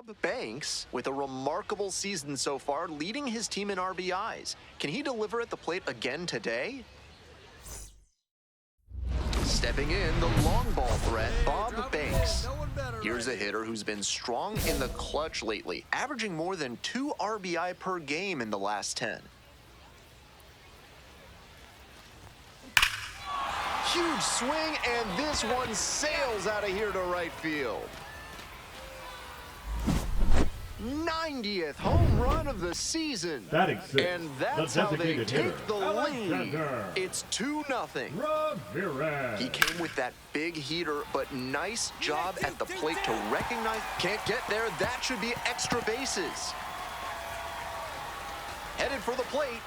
Bob Banks, with a remarkable season so far, leading his team in RBIs. Can he deliver at the plate again today? Stepping in, the long ball threat, Bob Banks. Here's a hitter who's been strong in the clutch lately, averaging more than 2 RBI per game in the last 10. Huge swing, and this one sails out of here to right field. 90th home run of the season. And that's how they take the lead. It's 2-0. He came with that big heater, but nice job at the plate to recognize. Can't get there. That should be extra bases. Headed for the plate.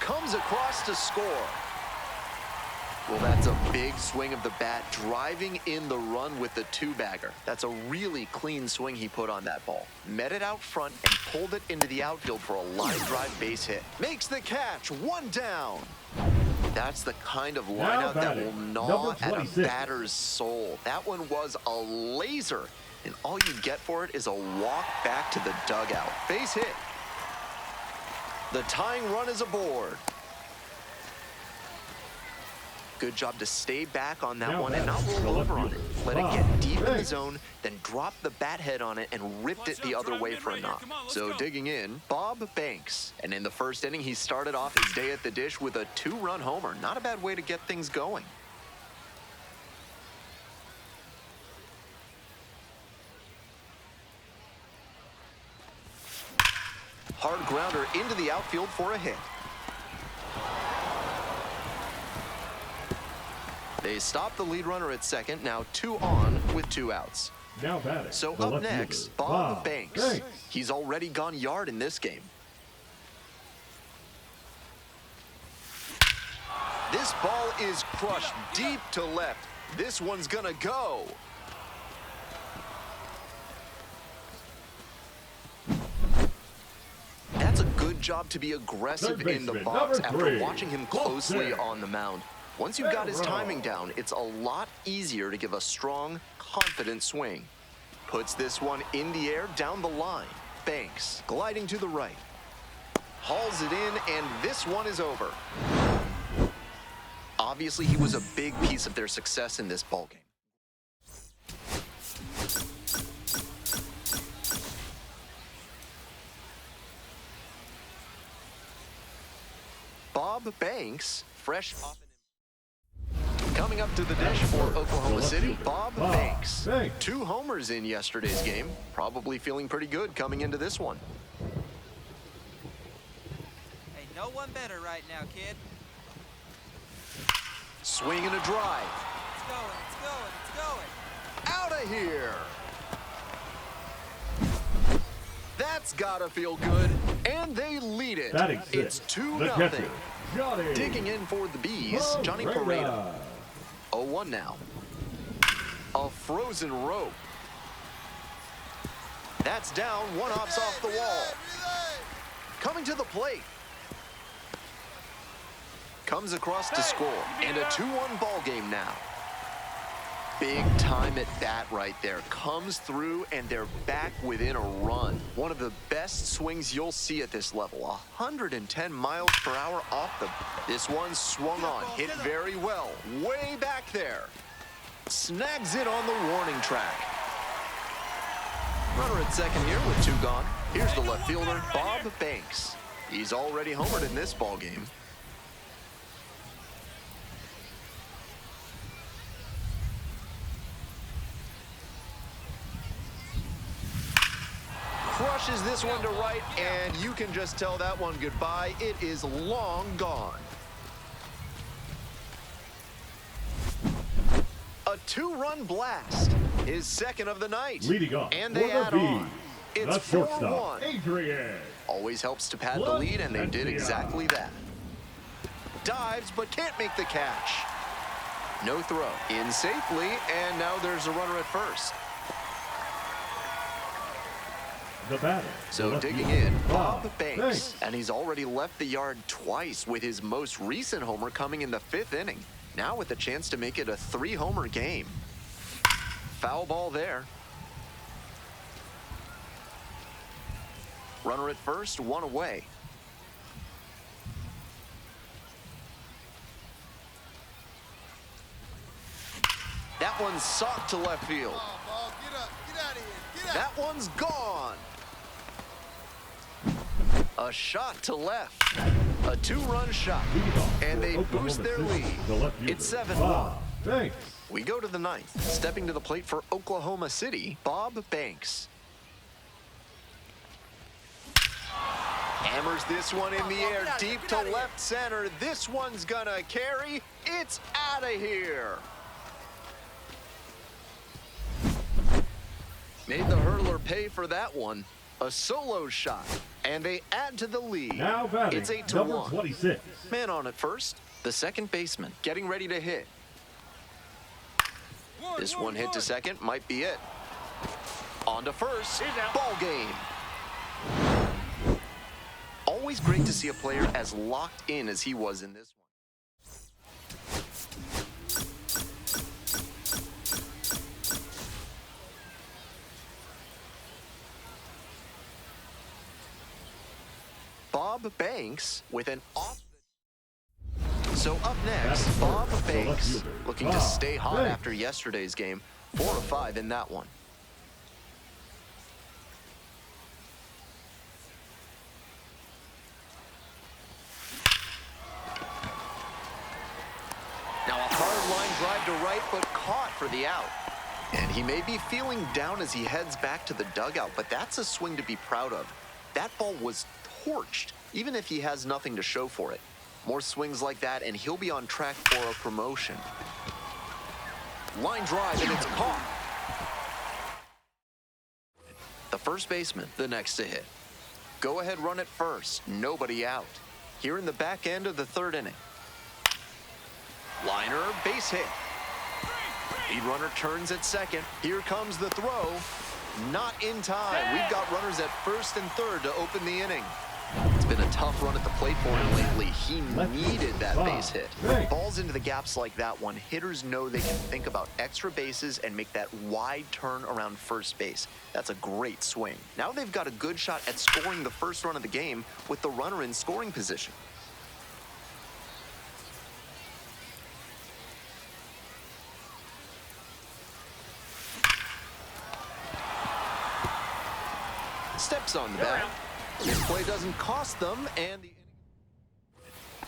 Comes across to score. Well, that's a big swing of the bat, driving in the run with the 2-bagger. That's a really clean swing he put on that ball. Met it out front and pulled it into the outfield for a line drive base hit. Makes the catch, 1 down. That's the kind of lineout that will gnaw at a batter's soul. That one was a laser, and all you get for it is a walk back to the dugout. Base hit. The tying run is aboard. Good job to stay back on that one and not roll over on it. Let it get deep in the zone, then drop the bat head on it and ripped it the other way for a knock. So digging in, Bob Banks. And in the first inning, he started off his day at the dish with a 2-run homer. Not a bad way to get things going. Hard grounder into the outfield for a hit. They stop the lead runner at second, now 2 on with 2 outs. Now batting. So up next, Bob Banks. He's already gone yard in this game. This ball is crushed deep to left. This one's gonna go. That's a good job to be aggressive in the box after watching him closely on the mound. Once you've got his timing down, it's a lot easier to give a strong, confident swing. Puts this one in the air down the line. Banks gliding to the right. Hauls it in, and this one is over. Obviously, he was a big piece of their success in this ballgame. Bob Banks, fresh off. Coming up to the dish for Oklahoma City, Bob Banks. 2 homers in yesterday's game. Probably feeling pretty good coming into this one. Hey, no one better right now, kid. Swing and a drive. It's going, it's going, it's going. Out of here. That's gotta feel good. And they lead it. It's 2-0. Digging in for the Bees, Johnny Pareda. 0-1 now. A frozen rope. That's down, 1 hops off the wall. Coming to the plate. Comes across to score, and a 2-1 ball game now. Big time at bat right there. Comes through, and they're back within a run. One of the best swings you'll see at this level. 110 miles per hour off the... This one swung on, hit very well. Way back there. Snags it on the warning track. Runner at second here with 2 gone. Here's the left fielder, Bob Banks. He's already homered in this ball game. Crushes this one to right, and you can just tell that one goodbye. It is long gone. A 2-run blast, his second of the night. Leading off, and they add on. It's 4-1. Adrian. Always helps to pad the lead, and they did exactly that. Dives, but can't make the catch. No throw. In safely, and now there's a runner at first. The batter. So digging in, Bob Banks. And he's already left the yard twice with his most recent homer coming in the 5th inning. Now with a chance to make it a 3-homer game. Foul ball there. Runner at first, one away. That one's socked to left field. Oh, ball, get up, get out of here, get out. That one's gone. A shot to left. A two-run shot. And they boost their lead. It's 7-1. Thanks. We go to the ninth. Stepping to the plate for Oklahoma City, Bob Banks. Hammers this one in the air, deep to left center. This one's gonna carry. It's out of here. Made the hurdler pay for that one. A solo shot, and they add to the lead. Now batting, It's 8-1. number 26. Man on at first, the second baseman getting ready to hit. This one hit to second might be it. On to first, ball game. Always great to see a player as locked in as he was in this one. Bob Banks with an off. So up next, Bob Banks looking to stay hot after yesterday's game. 4 of 5 in that one. Now a hard line drive to right, but caught for the out. And he may be feeling down as he heads back to the dugout, but that's a swing to be proud of. That ball was torched, even if he has nothing to show for it. More swings like that, and he'll be on track for a promotion. Line drive, and it's caught. The first baseman, the next to hit. Go ahead run at first, nobody out. Here in the back end of the third inning. Liner, base hit. Lead runner turns at second. Here comes the throw. Not in time. We've got runners at first and third to open the inning. It's been a tough run at the plate for him lately. He needed that base hit. Balls into the gaps like that one, hitters know they can think about extra bases and make that wide turn around first base. That's a great swing. Now they've got a good shot at scoring the first run of the game with the runner in scoring position. Steps on the bat. This play doesn't cost them, and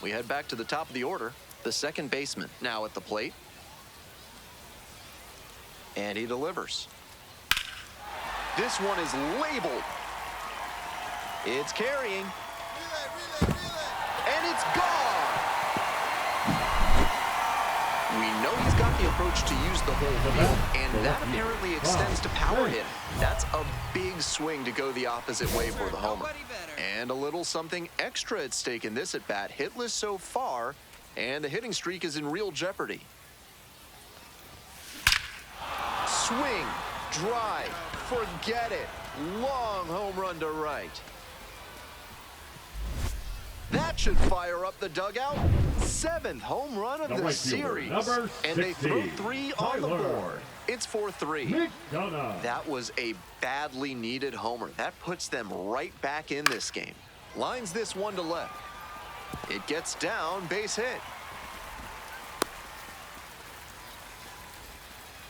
we head back to the top of the order. The second baseman now at the plate. And he delivers. This one is labeled. It's carrying. Relay. And it's gone. We know he's got the approach to use the whole field, and that apparently extends to power hitting. That's a big swing to go the opposite way for the homer. And a little something extra at stake in this at-bat. Hitless so far, and the hitting streak is in real jeopardy. Swing, drive, forget it. Long home run to right. That should fire up the dugout. 7th home run of the series. And they throw 3 on the board. It's 4-3. That was a badly needed homer. That puts them right back in this game. Lines this one to left. It gets down, base hit.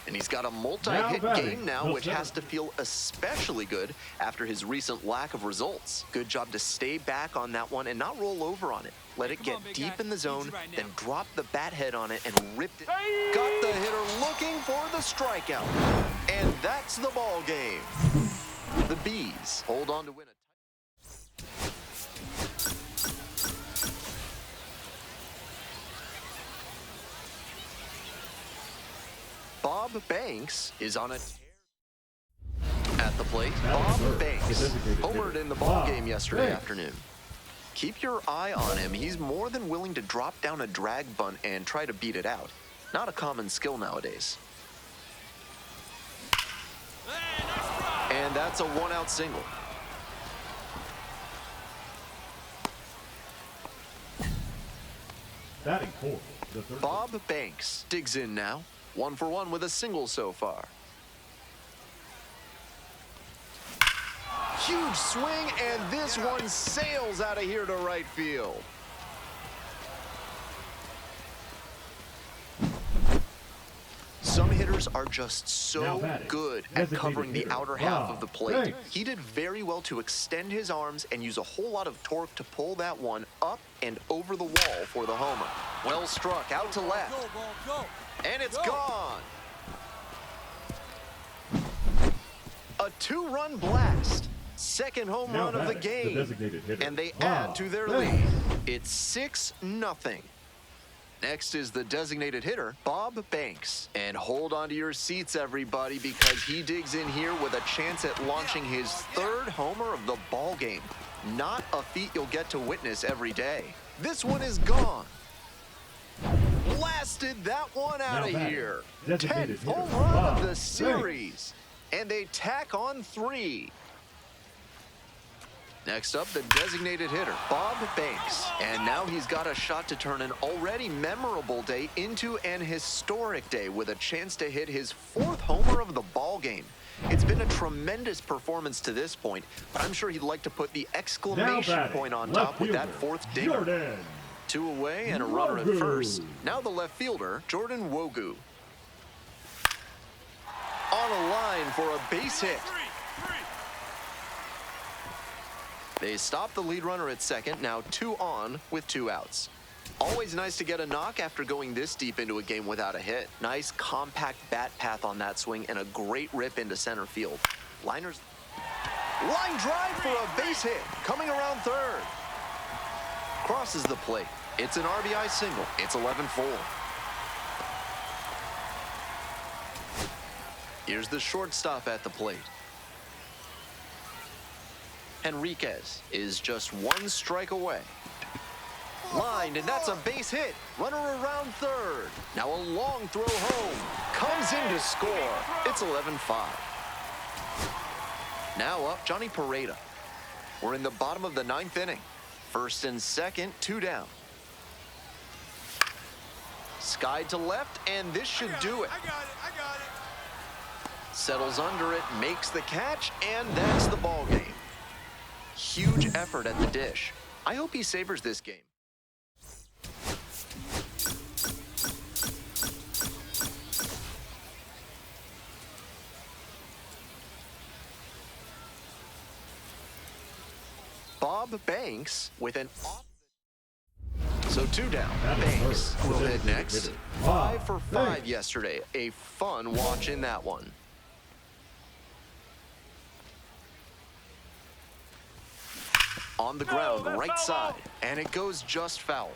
And he's got a multi-hit game now, which has to feel especially good after his recent lack of results. Good job to stay back on that one and not roll over on it. Let it get deep in the zone, then drop the bat head on it and ripped it. Got the hitter looking for the strikeout. And that's the ball game. The Bees hold on to win it. Bob Banks is on a tear at the plate. Bob Banks homered in the ball game yesterday afternoon. Keep your eye on him. He's more than willing to drop down a drag bunt and try to beat it out. Not a common skill nowadays. And that's a one-out single. Batting fourth. Bob Banks digs in now. 1 for 1 with a single so far. Huge swing, and this one sails out of here to right field. Some hitters are just so good at covering the outer half of the plate. He did very well to extend his arms and use a whole lot of torque to pull that one up and over the wall for the homer. Well struck, out to left. And it's gone. A two-run blast. Second home run of the game. And they add to their lead. It's 6-0. Next is the designated hitter, Bob Banks. And hold on to your seats, everybody, because he digs in here with a chance at launching his third homer of the ball game. Not a feat you'll get to witness every day. This one is gone. Blasted that one out of here. 10th home run of the series. And they tack on 3. Next up, the designated hitter, Bob Banks. And now he's got a shot to turn an already memorable day into an historic day with a chance to hit his 4th homer of the ball game. It's been a tremendous performance to this point, but I'm sure he'd like to put the exclamation point on top with that 4th dinger. 2 away and a runner at first. Now the left fielder, Jordan Wogu. On a line for a base hit. They stop the lead runner at second, now 2 on with 2 outs. Always nice to get a knock after going this deep into a game without a hit. Nice compact bat path on that swing and a great rip into center field. Line drive for a base hit, coming around third. Crosses the plate. It's an RBI single. It's 11-4. Here's the shortstop at the plate. Henriquez is just 1 strike away. Lined, and that's a base hit. Runner around third. Now a long throw home. Comes in to score. It's 11-5. Now up, Johnny Pareda. We're in the bottom of the 9th inning. First and second, 2 down. Skied to left, and this should do it. I got it. Settles under it, makes the catch, and that's the ball game. Huge effort at the dish. I hope he savors this game. Bob Banks with an off. So 2 down. Banks will hit next. 5 for 5 yesterday. A fun watch in that one. On the ground, right side, and it goes just foul.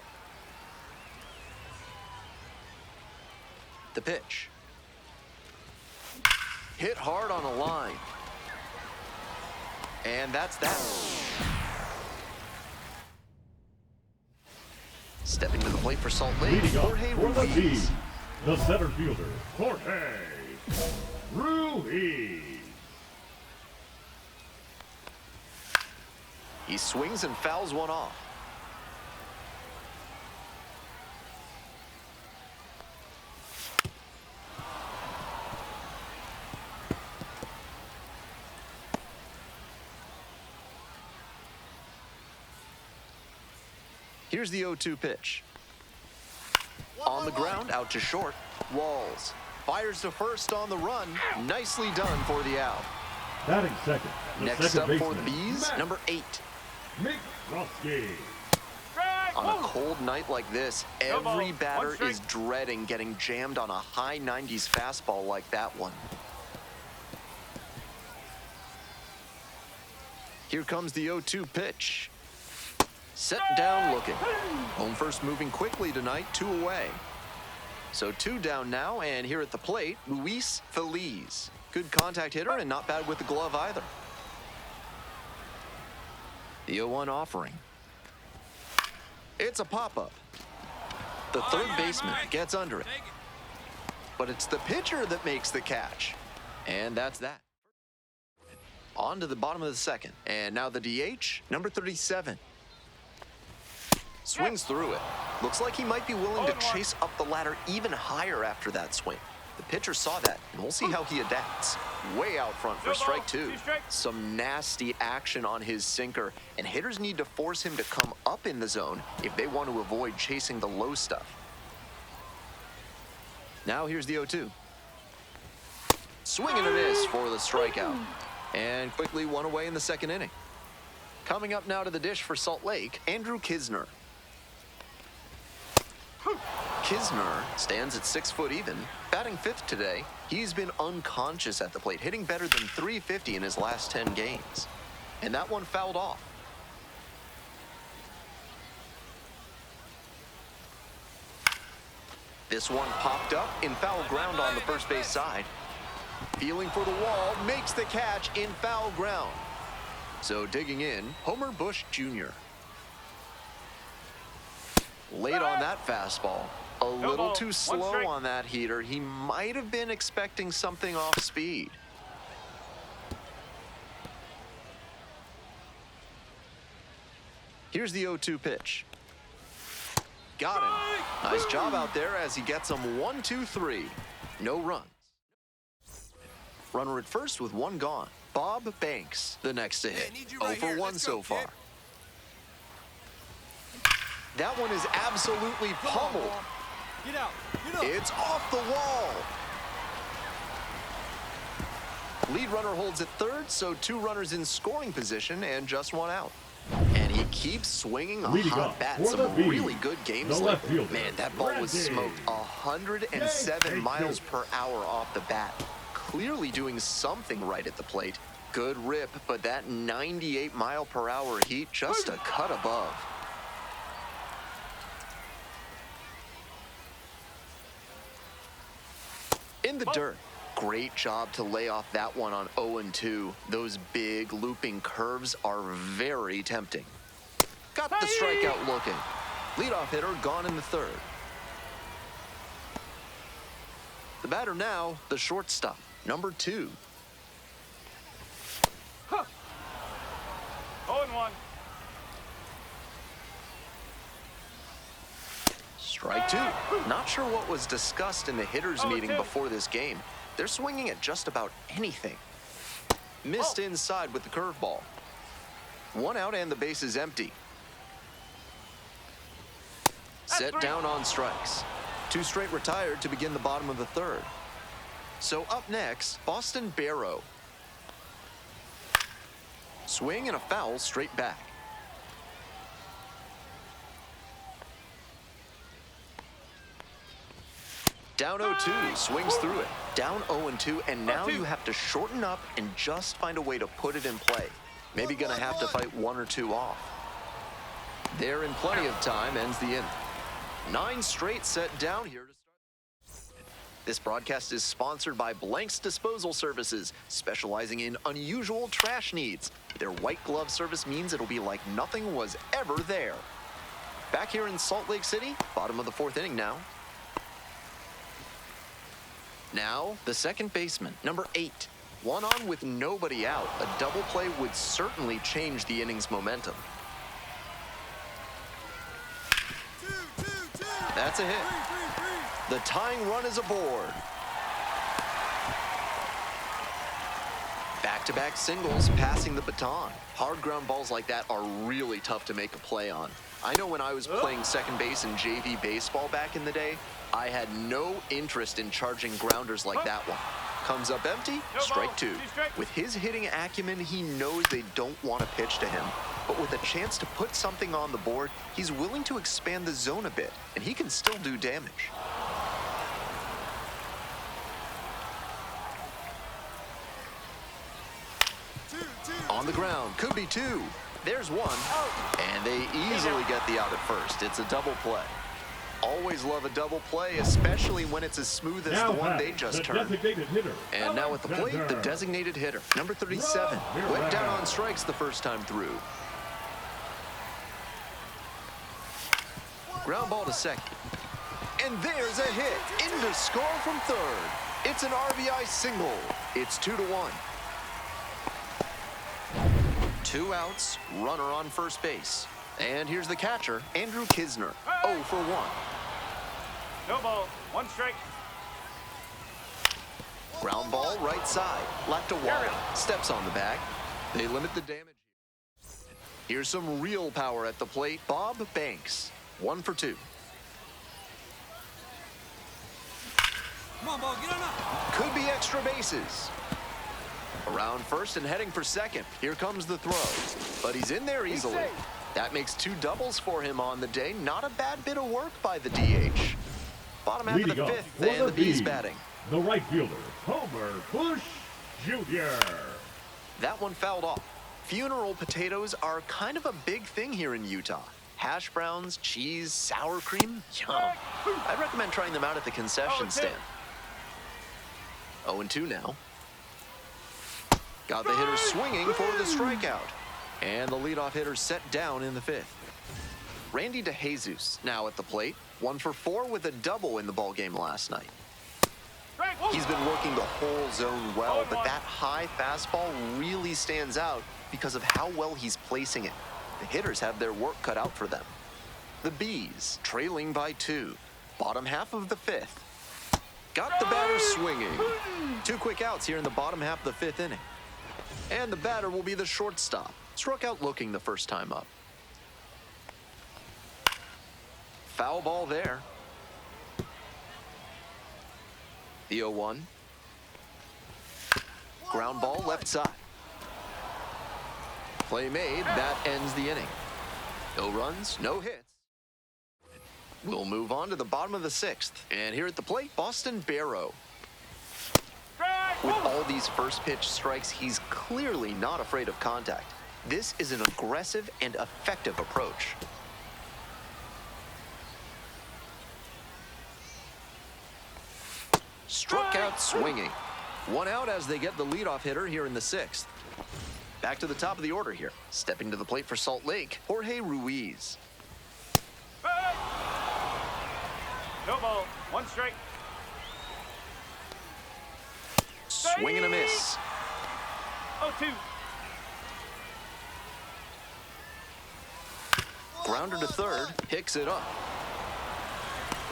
The pitch. Hit hard on a line. And that's that. Stepping to the plate for Salt Lake, Jorge Ruiz. The center fielder, Jorge Ruiz. He swings and fouls one off. Here's the 0-2 pitch. On the ground, out to short. Walls. Fires to first on the run. Nicely done for the out. Batting second. Next up for the Bees, number 8. On a cold night like this, every batter is dreading getting jammed on a high 90s fastball like that one. Here comes the 0-2 pitch. Set down looking. Home first moving quickly tonight, 2 away. So 2 down now, and here at the plate, Luis Feliz. Good contact hitter and not bad with the glove either. The 0-1 offering. It's a pop-up. The third baseman gets under it. But it's the pitcher that makes the catch. And that's that. On to the bottom of the second. And now the DH, number 37. Swings through it. Looks like he might be willing to chase up the ladder even higher after that swing. The pitcher saw that, and we'll see how he adapts. Way out front for strike two. Some nasty action on his sinker, and hitters need to force him to come up in the zone if they want to avoid chasing the low stuff. Now here's the 0-2. Swing and a miss for the strikeout. And quickly one away in the second inning. Coming up now to the dish for Salt Lake, Andrew Kisner. Kisner stands at 6 foot even, batting fifth today. He's been unconscious at the plate, hitting better than .350 in his last 10 games. And that one fouled off. This one popped up in foul ground on the first base side. Feeling for the wall, makes the catch in foul ground. So digging in, Homer Bush Jr. Late on that fastball. A little too slow on that heater. He might have been expecting something off speed. Here's the 0-2 pitch. Got him. Nice job out there as he gets him 1-2-3. No runs. Runner at first with one gone. Bob Banks, the next to hit. 0 for 1 so far. That one is absolutely pummeled. Get out. Get up. It's off the wall. Lead runner holds at third, so 2 runners in scoring position and just 1 out. And he keeps swinging a hot bat. Some really good games lately. Man, that ball was smoked 107 miles per hour off the bat. Clearly doing something right at the plate. Good rip, but that 98 mile per hour heat just a cut above. In the dirt. Great job to lay off that one on 0-2. Those big looping curves are very tempting. Got the strikeout looking. Leadoff hitter gone in the third. The batter now, the shortstop, number 2. 0-1. Strike 2. Not sure what was discussed in the hitters meeting before this game. They're swinging at just about anything. Missed inside with the curveball. 1 out and the base is empty. Set down on strikes. 2 straight retired to begin the bottom of the third. So up next, Boston Barrow. Swing and a foul straight back. Down 0-2, swings through it. Down 0-2, and now you have to shorten up and just find a way to put it in play. Maybe gonna have to fight 1 or 2 off. There in plenty of time, ends the inning. 9 straight set down here to start. This broadcast is sponsored by Blank's Disposal Services, specializing in unusual trash needs. Their white glove service means it'll be like nothing was ever there. Back here in Salt Lake City, bottom of the 4th inning now. Now, the second baseman, number 8. 1 on with nobody out. A double play would certainly change the inning's momentum. That's a hit. The tying run is aboard. Back-to-back singles, passing the baton. Hard ground balls like that are really tough to make a play on. I know when I was playing second base in JV baseball back in the day, I had no interest in charging grounders like that one. Comes up empty, strike 2. With his hitting acumen, he knows they don't want to pitch to him. But with a chance to put something on the board, he's willing to expand the zone a bit, and he can still do damage. On the ground, could be 2. There's 1, and they easily get the out at first. It's a double play. Always love a double play, especially when it's as smooth as the one they just turned. And now at the plate, the designated hitter, number 37. Went down on strikes the first time through. Ground ball to second. And there's a hit. In to score from third. It's an RBI single. It's 2-1. 2 outs, runner on first base. And here's the catcher, Andrew Kisner, 0 for 1. No ball, 1 strike. Ground ball right side. Left to Wall. Steps on the bag. They limit the damage. Here's some real power at the plate. Bob Banks. 1 for 2. Come on, ball, get on up. Could be extra bases. Around first and heading for second. Here comes the throw. But he's in there easily. That makes 2 doubles for him on the day. Not a bad bit of work by the DH. Bottom half of the 5th, and the B's batting. The right fielder, Homer Bush Jr. That one fouled off. Funeral potatoes are kind of a big thing here in Utah. Hash browns, cheese, sour cream, yum. I'd recommend trying them out at the concession stand. 0-2 now. Got the hitter swinging for the strikeout. And the leadoff hitter set down in the 5th. Randy DeJesus now at the plate. 1 for 4 with a double in the ballgame last night. He's been working the whole zone well, but that high fastball really stands out because of how well he's placing it. The hitters have their work cut out for them. The B's trailing by 2. Bottom half of the 5th. Got the batter swinging. 2 quick outs here in the bottom half of the 5th inning. And the batter will be the shortstop. Struck out looking the first time up. Foul ball there. The 0-1. Ground ball left side. Play made. That ends the inning. No runs, no hits. We'll move on to the bottom of the 6th. And here at the plate, Boston Barrow. With all these first pitch strikes, he's clearly not afraid of contact. This is an aggressive and effective approach. Struck out swinging. 1 out as they get the leadoff hitter here in the 6th. Back to the top of the order here. Stepping to the plate for Salt Lake, Jorge Ruiz. No ball, 1 strike. Swing and a miss. 0-2. Grounder to third, picks it up.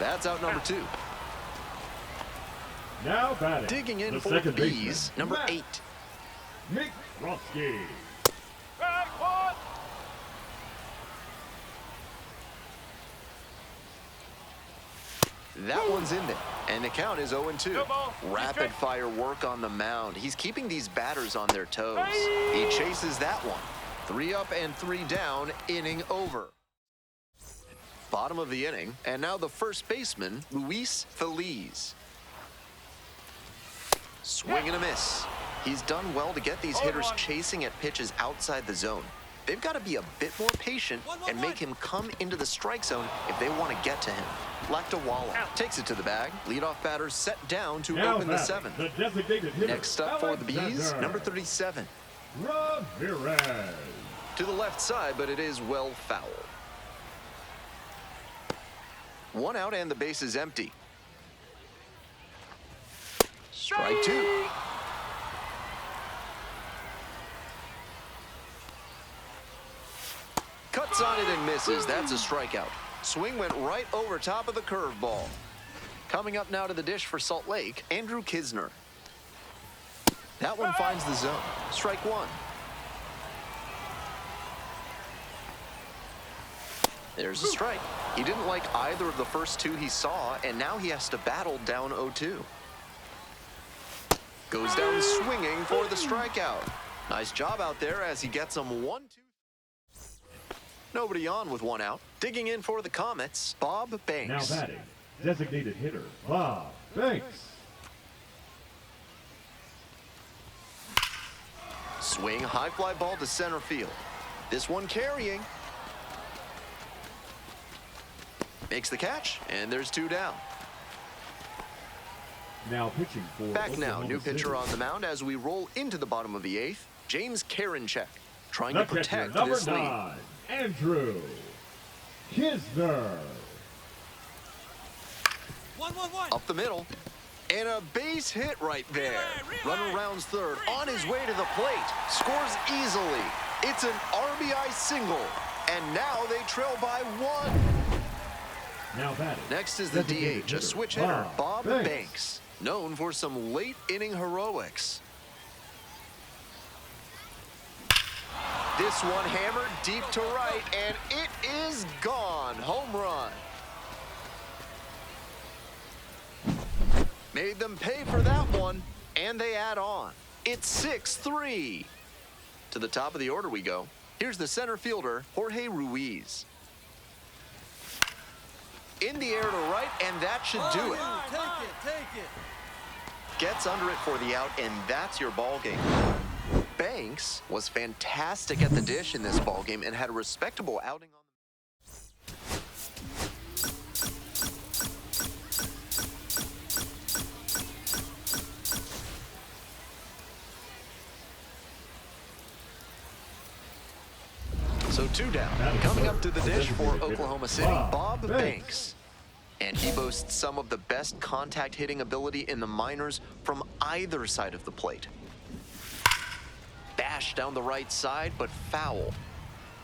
That's out number 2. Now batting. Digging in the for the second B's, baseman, number Matt 8. McCroskey. That one's in there, and the count is 0-2. Rapid fire work on the mound. He's keeping these batters on their toes. He chases that one. 3 up and 3 down, inning over. Bottom of the inning, and now the first baseman, Luis Feliz. Swing and a miss. He's done well to get these hitters chasing at pitches outside the zone. They've got to be a bit more patient and make him come into the strike zone if they want to get to him. Laktawala takes it to the bag. Leadoff batter set down to Now open the batting, 7th. the designated hitter, Next up for the Bees, Alexander number 37. Ramirez. To the left side, but it is well foul. 1 out and the base is empty. Strike 2. Cuts on it and misses. That's a strikeout. Swing went right over top of the curveball. Coming up now to the dish for Salt Lake, Andrew Kisner. That one finds the zone. Strike 1. There's a strike. He didn't like either of the first 2 he saw, and now he has to battle down 0-2. Goes down swinging for the strikeout. Nice job out there as he gets him 1-2. Nobody on with 1 out. Digging in for the Comets, Bob Banks. Now batting, designated hitter, Bob Banks. Swing, high fly ball to center field. This one carrying. Makes the catch, and there's 2 down. Now pitching for Back now, Oklahoma new pitcher City. on the mound as we roll into the bottom of the 8th. James Karinchak trying The to protect catcher, number this lead. 9, Andrew Kisner. 1-1-1. Up the middle. And a base hit right there. Runner rounds third, on his way to the plate. Scores easily. It's an RBI single. And now they trail by 1. Now batting. Next is the designated DH, a hitter, switch hitter, Bob Banks. Banks. known for some late-inning heroics. This one hammered deep to right, and it is gone. Home run. Made them pay for that one, and they add on. It's 6-3. To the top of the order we go. Here's the center fielder, Jorge Ruiz. In the air to right, and that should do it. Take it. Gets under it for the out, and that's your ball game. Banks was fantastic at the dish in this ball game and had a respectable outing on So 2 down. Coming up to the dish for Oklahoma City, Bob Banks. And he boasts some of the best contact hitting ability in the minors from either side of the plate. Bash down the right side, but foul.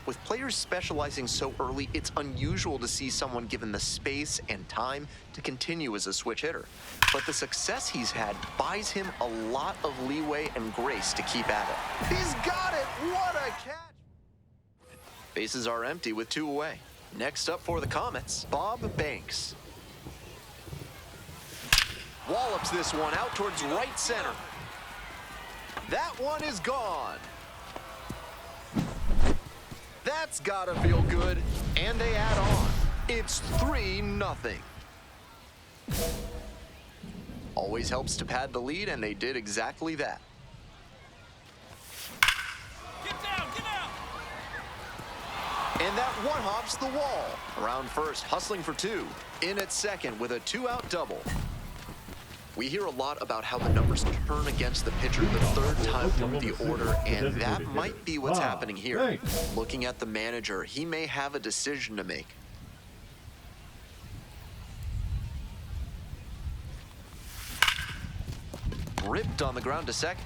With players specializing so early, it's unusual to see someone given the space and time to continue as a switch hitter. But the success he's had buys him a lot of leeway and grace to keep at it. He's got it! What a catch! Bases are empty with 2 away. Next up for the Comets, Bob Banks. Wallops this one out towards right center. That one is gone. That's gotta feel good. And they add on. It's 3-0. Always helps to pad the lead, and they did exactly that. Get down! And that one hops the wall. Around first, hustling for 2. In at second with a 2-out double. We hear a lot about how the numbers turn against the pitcher the 3rd time through the order, and that might be what's happening here. Looking at the manager, he may have a decision to make. Ripped on the ground to second.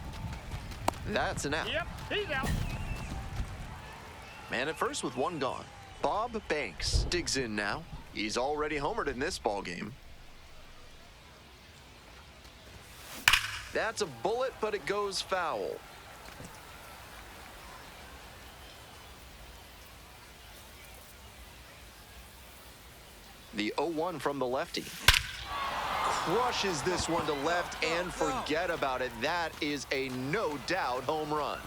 That's an out. Yep, he's out. Man at first with 1 gone. Bob Banks digs in now. He's already homered in this ball game. That's a bullet, but it goes foul. The 0-1 from the lefty. Crushes this one to left, and forget about it. That is a no-doubt home run.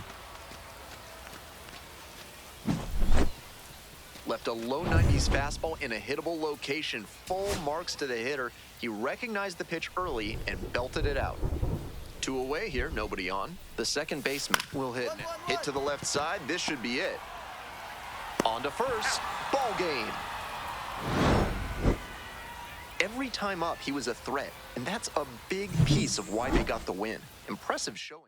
Left a low 90s fastball in a hittable location. Full marks to the hitter. He recognized the pitch early and belted it out. 2 away here, nobody on. The second baseman will hit. Hit to the left side. This should be it. On to first. Ball game. Every time up, he was a threat, and that's a big piece of why they got the win. Impressive showing.